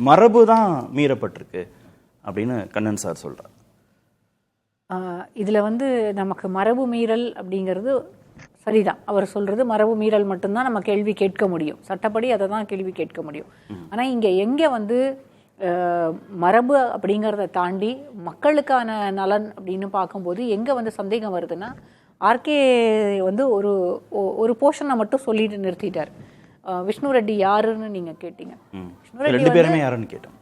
மரபு தான் மீறப்பட்டிருக்கு அப்படின்னு கண்ணன் சார் சொல்றார். இதுல நமக்கு மரபு மீறல் அப்படிங்கிறது சரிதான். அவர் சொல்றது மரபு மீறல் மட்டும்தான் நம்ம கேள்வி கேட்க முடியும், சட்டப்படி அதை தான் கேள்வி கேட்க முடியும். ஆனா இங்க எங்க மரபு அப்படிங்கிறத தாண்டி மக்களுக்கான நலன் அப்படின்னு பார்க்கும்போது எங்க சந்தேகம் வருதுன்னா, ஆர்கே ஒரு ஒரு போர்ஷனை மட்டும் சொல்லிட்டு நிறுத்திட்டார். விஷ்ணு ரெட்டி யாருன்னு நீங்க கேட்டீங்க. விஷ்ணு ரெட்டி யாருன்னு கேட்டோம்.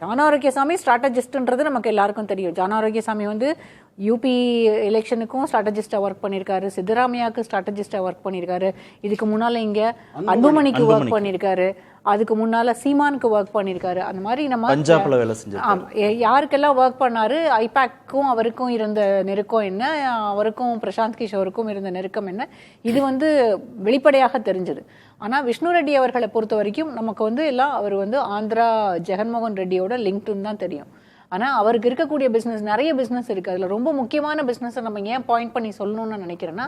ஜான் ஆரோக்கியசாமி ஸ்ட்ராட்டஜிஸ்ட்ன்றது நமக்கு எல்லாருக்கும் தெரியும். ஜான் ஆரோக்கியசாமி யூபி எலெக்ஷனுக்கும் ஸ்ட்ராட்டஜிஸ்டாக ஒர்க் பண்ணியிருக்காரு, சித்தராமையாவுக்கு ஸ்ட்ராட்டஜிஸ்டாக ஒர்க் பண்ணியிருக்காரு, இதுக்கு முன்னால் இங்கே அன்புமணிக்கு ஒர்க் பண்ணியிருக்காரு, அதுக்கு முன்னால் சீமானுக்கு ஒர்க் பண்ணியிருக்காரு. அந்த மாதிரி நம்ம பஞ்சாப்ல வேலை செஞ்சோம். யாருக்கெல்லாம் ஒர்க் பண்ணாரு, ஐபேக்கும் அவருக்கும் இருந்த நெருக்கம் என்ன, அவருக்கும் பிரசாந்த் கிஷோருக்கும் இருந்த நெருக்கம் என்ன, இது வெளிப்படையாக தெரிஞ்சது. ஆனால் விஷ்ணு ரெட்டி அவர்களை பொறுத்த வரைக்கும் நமக்கு எல்லாம் அவர் ஆந்திரா ஜெகன்மோகன் ரெட்டியோட லிங்க்டுன்னு தான் தெரியும். ஆனால் அவருக்கு இருக்கக்கூடிய பிஸ்னஸ் நிறைய பிஸ்னஸ் இருக்குது. அதில் ரொம்ப முக்கியமான பிஸ்னஸை நம்ம ஏன் பாயிண்ட் பண்ணி சொல்லணும்னு நினைக்கிறேன்னா,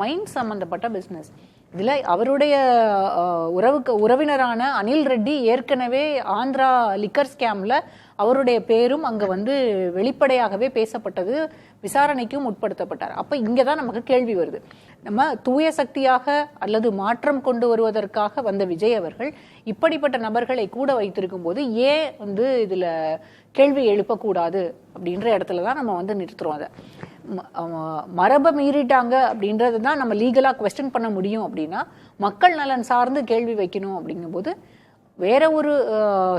மைண்ட் சம்மந்தப்பட்ட பிஸ்னஸ். இதில் அவருடைய உறவினரான அனில் ரெட்டி ஏற்கனவே ஆந்திரா லிக்கர் ஸ்கேமில் அவருடைய பேரும் அங்கே வெளிப்படையாகவே பேசப்பட்டது, விசாரணைக்கும் உட்படுத்தப்பட்டார். அப்போ இங்கே தான் நமக்கு கேள்வி வருது. நம்ம தூய சக்தியாக அல்லது மாற்றம் கொண்டு வருவதற்காக வந்த விஜய் அவர்கள் இப்படிப்பட்ட நபர்களை கூட வைத்திருக்கும் போது ஏன் இதில் கேள்வி எழுப்பக்கூடாது அப்படின்ற இடத்துல தான் நம்ம நிறுத்துறோம். அதை மரபை மீறிட்டாங்க அப்படின்றது தான் நம்ம லீகலாக குவெஸ்டன் பண்ண முடியும். அப்படின்னா மக்கள் நலன் சார்ந்து கேள்வி வைக்கணும் அப்படிங்கும்போது வேற ஒரு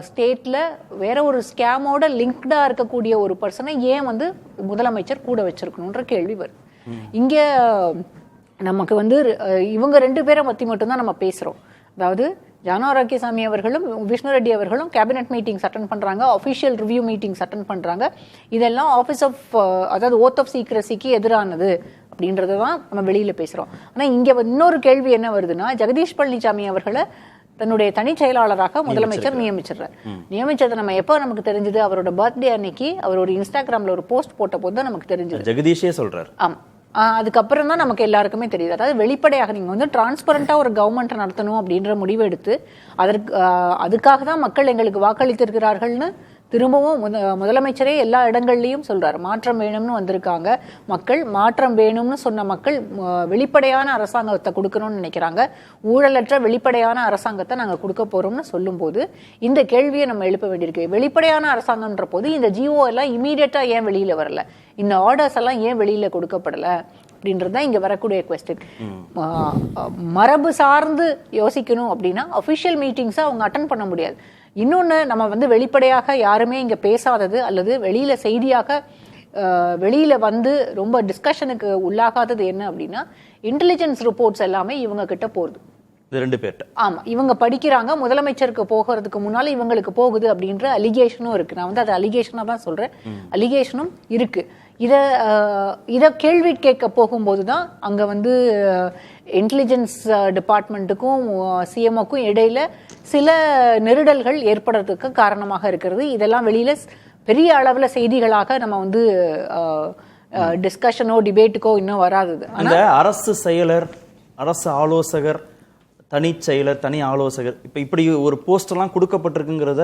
ஸ்டேட்ல வேற ஒரு ஸ்கேமோட லிங்க்டா இருக்கக்கூடிய ஒரு பர்சனை ஏன் முதலமைச்சர் கூட வச்சிருக்கணும்ன்ற கேள்வி வருது. இங்க நமக்கு இவங்க ரெண்டு பேரை பத்தி மட்டும்தான் நம்ம பேசுறோம். அதாவது ஜான் ஆரோக்கியசாமி அவர்களும் விஷ்ணு ரெட்டி அவர்களும் கேபினெட் மீட்டிங்ஸ் அட்டன் பண்றாங்க, அஃபிஷியல் ரிவ்யூ மீட்டிங்ஸ் அட்டன் பண்றாங்க. இதெல்லாம் அதாவது ஓத் ஆஃப் சீக்ரஸிக்கு எதிரானது அப்படின்றத தான் நம்ம வெளியில பேசுறோம். ஆனா இங்க இன்னொரு கேள்வி என்ன வருதுன்னா, ஜெகதீஷ் பழனிசாமி அவர்களை தன்னுடைய தனி செயலாளராக முதலமைச்சர் நியமிச்சிடுறார். நியமிச்சது நமக்கு தெரிஞ்சது அவரோட பர்த்டே அன்னைக்கு அவர் ஒரு இன்ஸ்டாகிராம்ல ஒரு போஸ்ட் போட்ட போது தான் நமக்கு தெரிஞ்சது. ஜெகதீஷே சொல்றாரு. ஆமா, அதுக்கப்புறம் தான் நமக்கு எல்லாருக்குமே தெரியுது. அதாவது வெளிப்படையாக நீங்க டிரான்ஸ்பரண்டா ஒரு கவர்மெண்ட் நடத்தணும் அப்படின்ற முடிவு எடுத்து அதுக்காக தான் மக்கள் எங்களுக்கு வாக்களித்திருக்கிறார்கள்னு திரும்பவும் முதலமைச்சரே எல்லா இடங்கள்லயும் சொல்றாரு. மாற்றம் வேணும்னு வந்திருக்காங்க மக்கள், மாற்றம் வேணும்னு சொன்ன மக்கள் வெளிப்படையான அரசாங்கத்தை கொடுக்கணும்னு நினைக்கிறாங்க, ஊழலற்ற வெளிப்படையான அரசாங்கத்தை நாங்க கொடுக்க போறோம்னு சொல்லும் போது இந்த கேள்வியை நம்ம எழுப்ப வேண்டியிருக்கு. வெளிப்படையான அரசாங்கம்ன்ற போது இந்த ஜிஓ எல்லாம் இமீடியட்டா ஏன் வெளியில வரல, இந்த ஆர்டர்ஸ் எல்லாம் ஏன் வெளியில கொடுக்கப்படல அப்படின்றதுதான் இங்க வரக்கூடிய குவெஸ்டின். மரபு சார்ந்து யோசிக்கணும் அப்படின்னா அபிஷியல் மீட்டிங்ஸை அவங்க அட்டன் பண்ண முடியாது. இன்னொன்று நம்ம வெளிப்படையாக யாருமே இங்கே பேசாதது அல்லது வெளியில செய்தியாக வெளியில ரொம்ப டிஸ்கஷனுக்கு உள்ளாகாதது என்ன அப்படின்னா, இன்டெலிஜென்ஸ் ரிப்போர்ட்ஸ் எல்லாமே இவங்க கிட்ட போகுது. ரெண்டு பேர்ட்ட ஆமா, இவங்க படிக்கிறாங்க, முதலமைச்சருக்கு போகிறதுக்கு முன்னால இவங்களுக்கு போகுது அப்படின்ற அலிகேஷனும் இருக்கு. நான் அது அலிகேஷனா தான் சொல்றேன், அலிகேஷனும் இருக்கு. இத கேள்வி கேட்க போகும்போது தான் அங்க இன்டெலிஜென்ஸ் டிபார்ட்மெண்ட்டுக்கும் சிஎம்ஓக்கும் இடையில சில நெருடல்கள் ஏற்படுறதுக்கு காரணமாக இருக்கிறது. இதெல்லாம் வெளியில பெரிய அளவுல செய்திகளாக நம்ம டிஸ்கஷனோ டிபேட்டுக்கோ இன்னும் வராது. அந்த அரசு செயலர், அரசு ஆலோசகர், தனி செயலர், தனி ஆலோசகர், இப்படி ஒரு போஸ்ட் எல்லாம் கொடுக்கப்பட்டிருக்குங்கிறத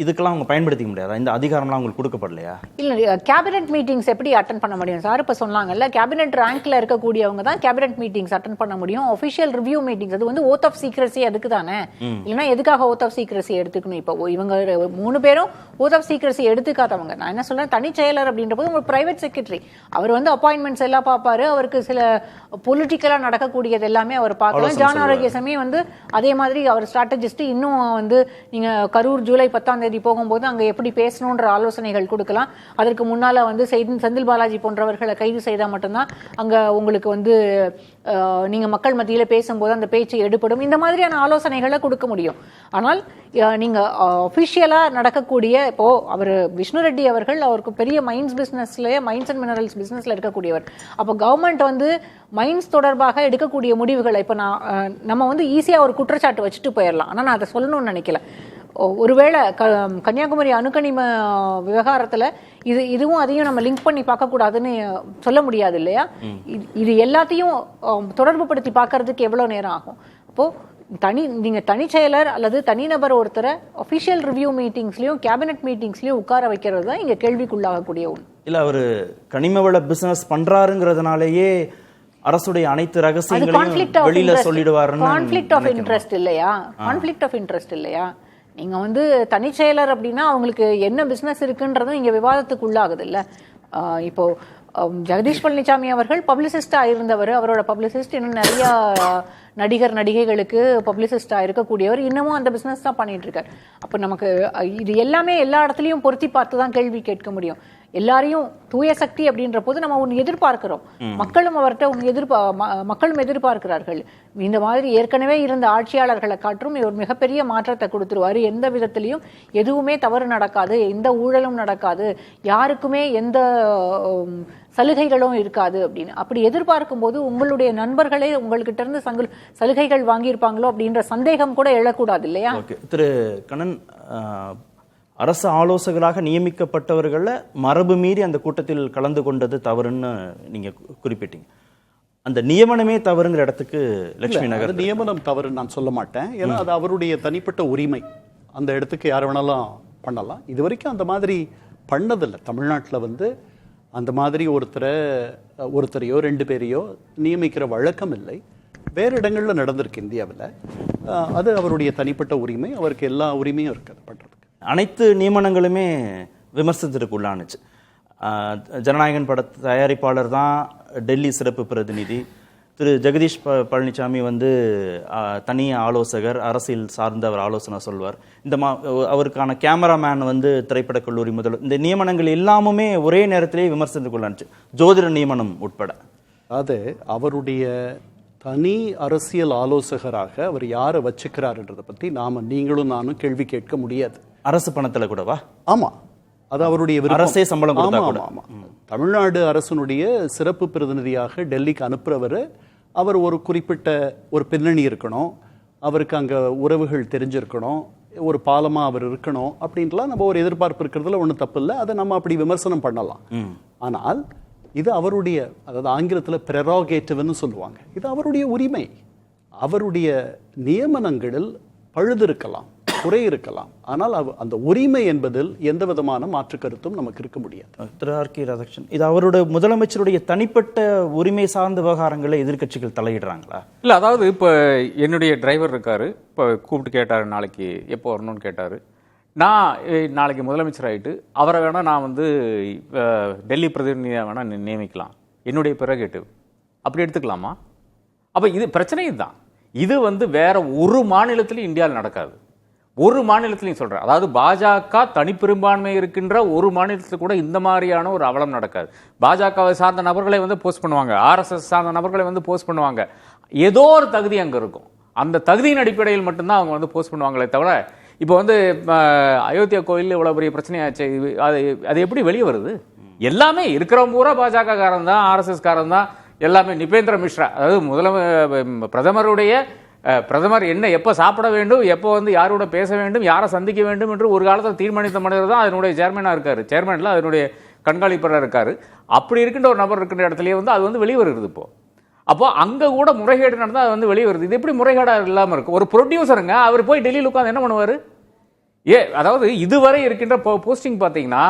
இதுக்கெல்லாம் அவங்க பயன்படுத்திக்க முடியாது. இந்த அதிகாரம்லாம் உங்களுக்கு கொடுக்கப்படலையா? இல்ல, கேபினெட் மீட்டிங்ஸ் எப்படி அட்டன் பண்ண முடியும் சார்? இப்ப சொன்னாங்கல்ல, கேபினெட் ரேங்க்ல இருக்கக்கூடியவங்க தான் கேபினெட் மீட்டிங்ஸ் அட்டன் பண்ண முடியும். ஆஃபிஷியல் ரிவ்யூ மீட்டிங்ஸ் அது ஓத் ஆஃப் சீக்ரஸி அதுக்கு தானே. இல்லைன்னா எதுக்காக ஓத் ஆஃப் சீக்ரஸி எடுத்துக்கணும்? இப்போ இவங்க 3 பேரும் ஓத் ஆஃப் சீக்ரஸி எடுத்துக்காதவங்க. நான் என்ன சொல்றேன், தனி செயலர் அப்படின்ற போது உங்க பிரைவேட் செக்ரட்டரி, அவர் அப்பாயின்மெண்ட்ஸ் எல்லாம் பார்ப்பாரு, அவருக்கு சில பொலிட்டிக்கலா நடக்கக்கூடியது எல்லாமே அவர் பார்க்கலாம். ஜான் ஆரோக்கியசாமி அதே மாதிரி அவர் ஸ்ட்ராட்டஜிஸ்ட். இன்னும் நீங்க கரூர் ஜூலை 10ஆம் தேதி போகும்போது அங்க எப்படி பேசணும்ன்ற ஆலோசனைகள் கொடுக்கலாம். அதற்கு முன்னால செந்தில் பாலாஜி போன்றவர்களை கைது செய்தா மட்டும்தான் அங்க உங்களுக்கு நீங்க மக்கள் மத்தியில பேசும்போது அந்த பேச்சு எடுப்படும். இந்த மாதிரியான ஆலோசனைகளை கொடுக்க முடியும். ஆனால் நீங்க அபிஷியலா நடக்கக்கூடிய இப்போ அவர் விஷ்ணு ரெட்டி அவர்கள் அவருக்கு பெரிய மைன்ஸ் பிசினஸ்லயே மைன்ஸ் அண்ட் மினரல்ஸ் பிசினஸ்ல இருக்கக்கூடியவர். அப்போ கவர்மெண்ட் மைன்ஸ் தொடர்பாக எடுக்கக்கூடிய முடிவுகளை இப்போ நம்ம ஈஸியா ஒரு குற்றச்சாட்டு வச்சுட்டு போயிடலாம். ஆனா நான் அதை சொல்லணும்னு நினைக்கல. ஒருவேளை கன்னியாகுமரி அணுக்கனிம விவகாரத்துல இதுவும் அதையும் நம்ம லிங்க் பண்ணி பார்க்க கூடாதுன்னு சொல்ல முடியாது இல்லையா? இது எல்லாத்தையும் தொடர்பு படுத்தி பார்க்கறதுக்கு எவ்வளவு நேரம் ஆகும்? அப்போ நீங்க தனி செயலர் அல்லது தனிநபர் ஒருத்தரை அஃபிஷியல் ரிவ்யூ மீட்டிங்ஸ்லயும் கேபினெட் மீட்டிங்ஸ்லயும் உட்கார வைக்கிறது தான் இங்க கேள்விக்குள்ளாகக்கூடிய ஒன்று. இல்ல அவரு கனிமவள பிசினஸ் பண்றாருங்கிறதுனாலயே அரசுடைய அனைத்து ரகசியங்களையும் வெளியில சொல்லிடுவாருன்னு கான்ஃப்ளிக்ட் ஆஃப் இன்ட்ரெஸ்ட் இல்லையா? கான்ஃப்ளிக்ட் ஆஃப் இன்ட்ரெஸ்ட் இல்லையா? நீங்க வந்து தனி செயலர் அப்படின்னா அவங்களுக்கு என்ன பிசினஸ் இருக்குன்றதும் இங்க விவாதத்துக்கு உள்ளாகுது இல்ல. இப்போ ஜெகதீஷ் பழனிசாமி அவர்கள் பப்ளிசிஸ்டா இருந்தவர், அவரோட பப்ளிசிஸ்ட் இன்னும் நிறைய நடிகர் நடிகைகளுக்கு பப்ளிசிஸ்டா இருக்கக்கூடியவர், இன்னமும் அந்த பிசினஸ் தான் பண்ணிட்டு இருக்காரு. அப்ப நமக்கு இது எல்லாமே எல்லா இடத்துலயும் பொருத்தி பார்த்து தான் கேள்வி கேட்க முடியும். எல்லாரையும் தூய சக்தி அப்படின்ற போது நம்ம ஒன்று எதிர்பார்க்கிறோம், மக்களும் அவர்கிட்ட மக்களும் எதிர்பார்க்கிறார்கள். இந்த மாதிரி ஏற்கனவே இருந்த ஆட்சியாளர்களை காற்றும் ஒரு மிகப்பெரிய மாற்றத்தை கொடுத்துருவாரு, எந்த விதத்திலையும் எதுவுமே தவறு நடக்காது, எந்த ஊழலும் நடக்காது, யாருக்குமே எந்த சலுகைகளும் இருக்காது அப்படின்னு அப்படி எதிர்பார்க்கும் போது உங்களுடைய நண்பர்களே உங்கள்கிட்ட இருந்து சலுகைகள் வாங்கியிருப்பாங்களோ அப்படின்ற சந்தேகம் கூட எழக்கூடாது இல்லையா? திரு கண்ணன், அரசு ஆலோசகராக நியமிக்கப்பட்டவர்களை மரபு மீறி அந்த கூட்டத்தில் கலந்து கொண்டது தவறுன்னு நீங்க குறிப்பிட்டீங்க. அந்த நியமனமே தவறுங்கிற இடத்துக்கு லட்சுமி நகர் நியமனம் தவறு நான் சொல்ல மாட்டேன். ஏன்னா அது அவருடைய தனிப்பட்ட உரிமை, அந்த இடத்துக்கு யார் வேணாலும் பண்ணலாம். இது வரைக்கும் அந்த மாதிரி பண்ணதில்லை தமிழ்நாட்டில். வந்து அந்த மாதிரி ஒருத்தரையோ 2 பேரையோ நியமிக்கிற வழக்கம் இல்லை. வேறு இடங்களில் நடந்திருக்கு இந்தியாவில். அது அவருடைய தனிப்பட்ட உரிமை, அவருக்கு எல்லா உரிமையும் இருக்குது பண்ணுறதுக்கு. அனைத்து நியமனங்களுமே விமர்சனத்திற்கு உள்ளானுச்சு. ஜனநாயகன் பட தயாரிப்பாளர் தான் டெல்லி சிறப்பு பிரதிநிதி. திரு ஜெகதீஷ் பழனிசாமி வந்து தனி ஆலோசகர், அரசியல் சார்ந்த அவர் ஆலோசனை சொல்வார். அவருக்கான கேமராமேன் வந்து திரைப்படக் கல்லூரி முதல்வர். இந்த நியமனங்கள் எல்லாமுமே ஒரே நேரத்திலேயே விமர்சனத்துக்குள்ளானுச்சு, ஜோதிட நியமனம் உட்பட. அது அவருடைய தனி அரசியல் ஆலோசகராக அவர் யாரை வச்சுக்கிறாருன்றதை பற்றி நீங்களும் நானும் கேள்வி கேட்க முடியாது. அரசு பணத்துல கூடவா? ஆமா, அது அவருடைய அரசே சம்பளம் கொடுத்தா கூட. ஆமா, தமிழ்நாடு அரசனுடைய சிறப்பு பிரதிநிதியாக டெல்லிக்கு அனுப்புறவர் அவர் ஒரு குறிப்பிட்ட ஒரு பின்னணி இருக்கணும், அவருக்கு அங்க உறவுகள் தெரிஞ்சிருக்கணும், ஒரு பாலமா அவர் இருக்கணும் அப்படின்ட்டுலாம் நம்ம ஒரு எதிர்பார்ப்பு இருக்கிறதுல ஒன்றும் தப்பு இல்லை. அதை நம்ம அப்படி விமர்சனம் பண்ணலாம். ஆனால் இது அவருடைய, அதாவது ஆங்கிலத்தில் ப்ரெரோகேட்டிவ்னு சொல்லுவாங்க, இது அவருடைய உரிமை. அவருடைய நியமனங்களில் பழுது இருக்கலாம், குறை இருக்கலாம், ஆனால் அந்த உரிமை என்பதில் எந்த விதமான மாற்று கருத்தும் நமக்கு இருக்க முடியாது. திரு ஆர்.கே. ராதாகிருஷ்ணன், இது அவருடைய முதலமைச்சருடைய தனிப்பட்ட உரிமை சார்ந்த விவகாரங்களை எதிர்க்கட்சிகள் தலையிடுறாங்களா? இல்லை, அதாவது இப்போ என்னுடைய டிரைவர் இருக்காரு, இப்போ கூப்பிட்டு கேட்டார், நாளைக்கு எப்போ வரணும்னு கேட்டார். நான் நாளைக்கு முதலமைச்சர் ஆகிட்டு அவரை வேணால் நான் வந்து டெல்லி பிரதிநிதியாக வேணால் நியமிக்கலாம், என்னுடைய ப்ரெரோகேட்டிவ், அப்படி எடுத்துக்கலாமா? அப்போ இது பிரச்சனை இதுதான். இது வந்து வேற ஒரு மாநிலத்திலையும் இந்தியாவில் நடக்காது. ஒரு மாநிலத்திலையும் சொல்கிறேன், அதாவது பாஜக தனிப்பெரும்பான்மை இருக்கின்ற ஒரு மாநிலத்தில் கூட இந்த மாதிரியான ஒரு அவலம் நடக்காது. பாஜகவை சார்ந்த நபர்களை வந்து போஸ்ட் பண்ணுவாங்க, ஆர்எஸ்எஸ் சார்ந்த நபர்களை வந்து போஸ்ட் பண்ணுவாங்க. ஏதோ ஒரு தகுதி அங்கே இருக்கும், அந்த தகுதியின் அடிப்படையில் மட்டும்தான் அவங்க வந்து போஸ்ட் பண்ணுவாங்களே தவிர, இப்போ வந்து அயோத்தியா கோயில் இவ்வளோ பெரிய பிரச்சனையாச்சு, அது எப்படி வெளியே வருது? எல்லாமே இருக்கிறவங்க பூரா பாஜக காரன் தான், ஆர்எஸ்எஸ் காரன் தான் எல்லாமே. நிபேந்திர மிஸ்ரா, அதாவது பிரதமர் என்ன எப்போ சாப்பிட வேண்டும், எப்போ வந்து யாரோட பேச வேண்டும், யாரை சந்திக்க வேண்டும் என்று ஒரு காலத்தில் தீர்மானித்த மனிதர் தான் அதனுடைய சேர்மனாக இருக்காரு, சேர்மனில் அதனுடைய கண்காணிப்பராக இருக்காரு. அப்படி இருக்கின்ற ஒரு நபர் இருக்கின்ற இடத்துலயே வந்து அது வந்து வெளியே வருது. இப்போ அப்போ அங்கே கூட முறைகேடு நடந்தால் அது வந்து வெளியே வருது. இது எப்படி முறைகேடாக இல்லாமல் இருக்கும்? ஒரு ப்ரொடியூசருங்க, அவர் போய் டெல்லியில் உட்காந்து என்ன பண்ணுவார்? அதாவது இதுவரை இருக்கின்ற போஸ்டிங் பார்த்தீங்கன்னா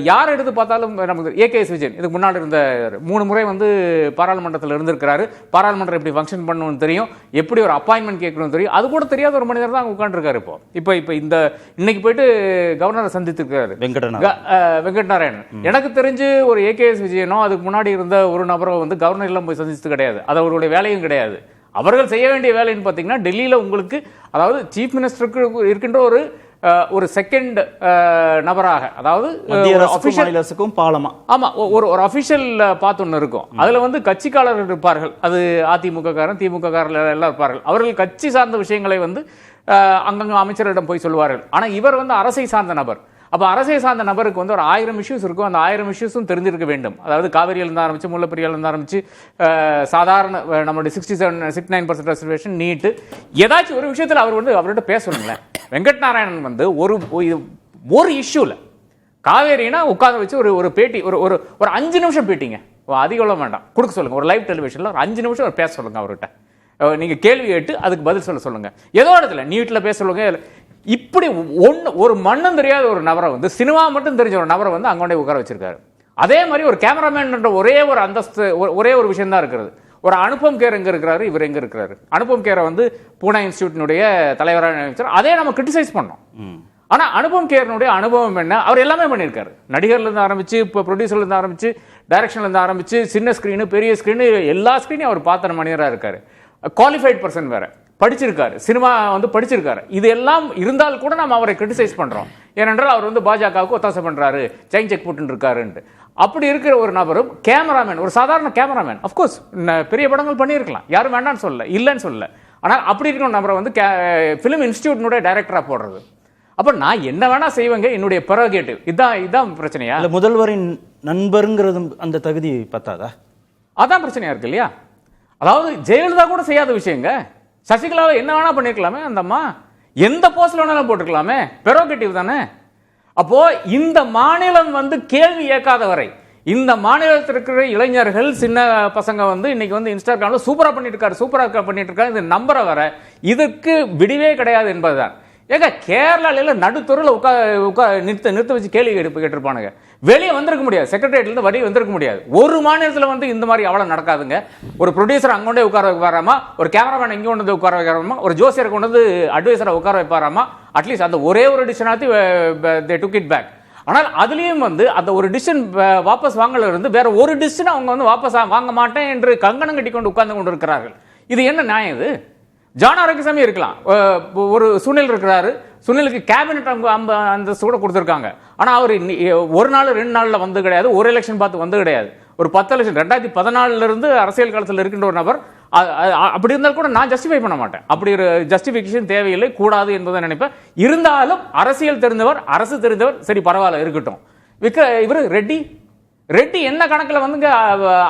யார் எடுத்து பார்த்தாலும் நமக்கு ஏகேஎஸ் விஜயன் இதுக்கு முன்னாடி இருந்த 3 முறை வந்து பாராளுமன்றத்தில் இருந்திருக்கிறாரு. பாராளுமன்றம் எப்படி ஃபங்க்ஷன் பண்ணணும்னு தெரியும், எப்படி ஒரு அப்பாயின்மெண்ட் கேட்கணும்னு தெரியும், அது கூட தெரியாத ஒரு மனிதர் தான் உட்காந்துருக்காரு. இப்போ இந்த இன்னைக்கு போயிட்டு கவர்னரை சந்தித்திருக்காரு வெங்கட்நாராயணன். எனக்கு தெரிஞ்சு ஒரு ஏகேஎஸ் விஜயனோ அதுக்கு முன்னாடி இருந்த ஒரு நபரோ வந்து கவர்னர் எல்லாம் போய் சந்திச்சது கிடையாது, அது அவருடைய வேலையும் கிடையாது. அவர்கள் செய்ய வேண்டிய வேலைன்னு பார்த்தீங்கன்னா டெல்லியில் உங்களுக்கு, அதாவது சீஃப் மினிஸ்டருக்கு இருக்கின்ற ஒரு செகண்ட் நபராக, அதாவது பாலமா, ஆமா, ஒரு அபிஷியல் பார்த்து ஒன்று இருக்கும். அதுல வந்து கட்சிக்காரர்கள் இருப்பார்கள், அது அதிமுக காரன் திமுக காரர்கள் எல்லாம் இருப்பார்கள். அவர்கள் கட்சி சார்ந்த விஷயங்களை வந்து அங்கங்க அமைச்சரிடம் போய் சொல்வார்கள். ஆனா இவர் வந்து அரசை சார்ந்த நபர். அப்போ அரசை சார்ந்த நபருக்கு வந்து ஒரு 1000 இஷ்யூஸ் இருக்கும், அந்த 1000 இஷ்யூஸும் தெரிஞ்சிருக்க வேண்டும். அதாவது காவிரியிலிருந்து ஆரம்பிச்சு, முல்லைப்பெரியாலிருந்து ஆரம்பிச்சு, சாதாரண நம்மளுடைய 69% ரெசர்வேஷன், நீட்டு, ஏதாச்சும் ஒரு விஷயத்தில் அவர் வந்து அவர்கிட்ட பேசணுங்களேன். வெங்கட்நாராயணன் வந்து ஒரு இஷ்யூல காவேரினா உட்கார வச்சு ஒரு பேட்டி, ஒரு 5 நிமிஷம் பேட்டிங்க, அதிகம் வேண்டாம், கொடுக்க சொல்லுங்க. ஒரு லைவ் டெலிவிஷன்ல ஒரு 5 நிமிஷம் பேச சொல்லுங்க அவர்கிட்ட. நீங்க கேள்வி கேட்டு அதுக்கு பதில் சொல்லுங்க. ஏதோ இடத்துல நீட்ல பேச சொல்லுங்க. இப்படி ஒரு மண்ணும் தெரியாத ஒரு நபரை வந்து சினிமா மட்டும் தெரிஞ்ச ஒரு நபரை வந்து அங்கே உட்கார வச்சிருக்காரு. அதே மாதிரி ஒரு கேமராமேன் ஒரே ஒரு அந்தஸ்து, ஒரே ஒரு விஷயம் தான் இருக்கிறது. ஒரு அனுபம் கேர் எங்க இருக்கிறாரு, இவர் எங்க இருக்கிறாரு. அனுபம் கேரை வந்து பூனா இன்ஸ்டிடியூட்டினுடைய தலைவராக நினைச்சார். அதே நம்ம கிரிட்டிசைஸ் பண்ணோம். ஆனா அனுபம் கேரனுடைய அனுபவம் என்ன, அவர் எல்லாமே பண்ணியிருக்காரு. நடிகர்ல இருந்து ஆரம்பிச்சு, இப்போ ப்ரொடியூசர்ல இருந்து ஆரம்பிச்சு, டைரக்ஷன்ல இருந்து ஆரம்பிச்சு, சின்ன ஸ்கிரீனு பெரிய ஸ்கிரீனு எல்லா ஸ்கிரீனையும் அவர் பார்த்த மனிதராக இருக்காரு. குவாலிஃபைட் பர்சன் வேற, படிச்சிருக்காரு, சினிமா வந்து படிச்சிருக்காரு. இது எல்லாம் இருந்தால் கூட நம்ம அவரை கிரிட்டிசைஸ் பண்றோம். ஏனென்றால் அவர் வந்து பாஜகவுக்கு ஒத்தாசை பண்றாரு, செயின் செக் போட்டு இருக்காருன்ட்டு. அப்படி இருக்கிற ஒரு நபரும் கேமராமேன், ஒரு சாதாரண கேமராமேன், அப்கோர்ஸ் பெரிய படங்கள் பண்ணியிருக்கலாம், யாரும் வேண்டாம்னு சொல்லல, இல்லைன்னு சொல்லல. ஆனால் அப்படி இருக்கிற நபரை வந்து ஃபிலிம் இன்ஸ்டிடியூட்னுடைய டைரக்டரா போடுறது, அப்ப நான் என்ன வேணா செய்வேங்க, என்னுடைய ப்ரெரோகேட்டிவ். இதான் பிரச்சனையா? இல்ல முதல்வரின் நண்பருங்கிறதும் அந்த தகுதி பத்தாதா? அதான் பிரச்சனையா இருக்கு இல்லையா? அதாவது ஜெயலலிதா கூட செய்யாத விஷயங்க. சசிகலாவை என்ன வேணா பண்ணிருக்கலாமே, அந்த அம்மா எந்த போஸ்ட்ல வேணாலும் போட்டுக்கலாமே, ப்ரெரோகேட்டிவ் தானே. அப்போ இந்த மாநிலம் வந்து கேள்வி கேட்காத வரை, இந்த மாநிலத்தில் இருக்கிற இளைஞர்கள், சின்ன பசங்க வந்து இன்னைக்கு வந்து இன்ஸ்டாகிராம்ல சூப்பரா பண்ணிட்டு இருக்காரு, இது நம்புற வர இதுக்கு விடிவே கிடையாது என்பதுதான். ஏங்க கேரளால நடுத்தூரில் நிறுத்த வச்சு கேள்வி கேட்டிருப்பானுங்க. வெளியே வந்திருக்க முடியாது, செக்ரட்டரியேட்ல இருந்து வரி வந்திருக்க முடியாது. ஒரு மாநிலத்தில் வந்து இந்த மாதிரி அவ்வளவு நடக்காதுங்க. ஒரு ப்ரொடியூசர் அங்கொண்டே உட்கார வைப்பாராமா, ஒரு கேமராமேன் இங்கே கொண்டு உட்கார வைக்கிறாமா, ஒரு ஜோசியரை கொண்டு வந்து அட்வைசரை உட்கார வைப்பாராமா. அட்லீஸ்ட் அந்த ஒரே ஒரு டிசிஷனாத்தி தே டுக் இட் பேக். ஆனால் அதுலயும் வந்து அந்த ஒரு டிசிஷன் வாபஸ் வாங்கல இருந்து வேற ஒரு டிசிஷன் அவங்க வந்து வாபஸ் வாங்க மாட்டேன் என்று கங்கணம் கட்டி கொண்டு உட்கார்ந்து கொண்டு இருக்கிறார்கள். இது என்ன நியாயம்? இது ஜான் ஆரோக்கியசாமி இருக்கலாம், ஒரு சுனில் இருக்கிறாரு, சுனிலுக்கு கேபினட் அந்த கூட கொடுத்துருக்காங்க. ஆனால் அவர் ஒரு நாள் 2 நாள்ல வந்து கிடையாது, ஒரு எலெக்ஷன் பார்த்து வந்து கிடையாது. ஒரு 10 எலெக்ஷன் 2014 இருந்து அரசியல் காலத்தில் இருக்கின்ற ஒரு நபர். அப்படி இருந்தால் கூட நான் ஜஸ்டிஃபை பண்ண மாட்டேன். அப்படி ஒரு ஜஸ்டிஃபிகேஷன் தேவையில்லை, கூடாது என்பதை நினைப்பேன். இருந்தாலும் அரசியல் தெரிந்தவர், அரசு தெரிந்தவர், சரி பரவாயில்ல இருக்கட்டும். இவர் ரெட்டி என்ன கணக்கில் வந்துங்க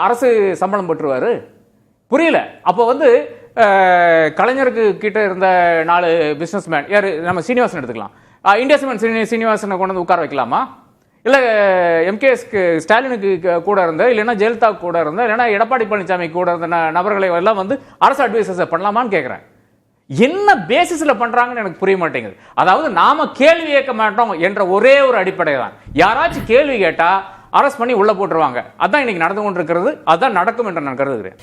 அரசு சம்பளம் பெற்றுவாரு? புரியல. அப்போ வந்து கலைஞருக்கு கிட்ட இருந்த 4 பிசினஸ் மேன் யாரு, நம்ம சீனிவாசன் எடுத்துக்கலாம். இந்தியா சிமெண்ட் சீனிவாசனை கொண்டு வந்து உட்கார வைக்கலாமா? இல்லை எம்கேஎஸ் ஸ்டாலினுக்கு கூட இருந்த, இல்லைன்னா ஜெயலலிதா கூட இருந்த, இல்லைன்னா எடப்பாடி பழனிசாமி கூட இருந்த நபர்களை எல்லாம் வந்து அரசு அட்வைசர்ஸ் பண்ணலாமான்னு கேட்குறேன். என்ன பேசிஸ்ல பண்றாங்கன்னு எனக்கு புரிய மாட்டேங்குது. அதாவது நாம கேள்வி கேட்க மாட்டோம் என்ற ஒரே ஒரு அடிப்படை தான். யாராச்சும் கேள்வி கேட்டா அரெஸ்ட் பண்ணி உள்ள போட்டுருவாங்க. அதான் இன்னைக்கு நடந்து கொண்டிருக்கிறது, அதான் நடக்கும் என்று நான் கருதுகிறேன்.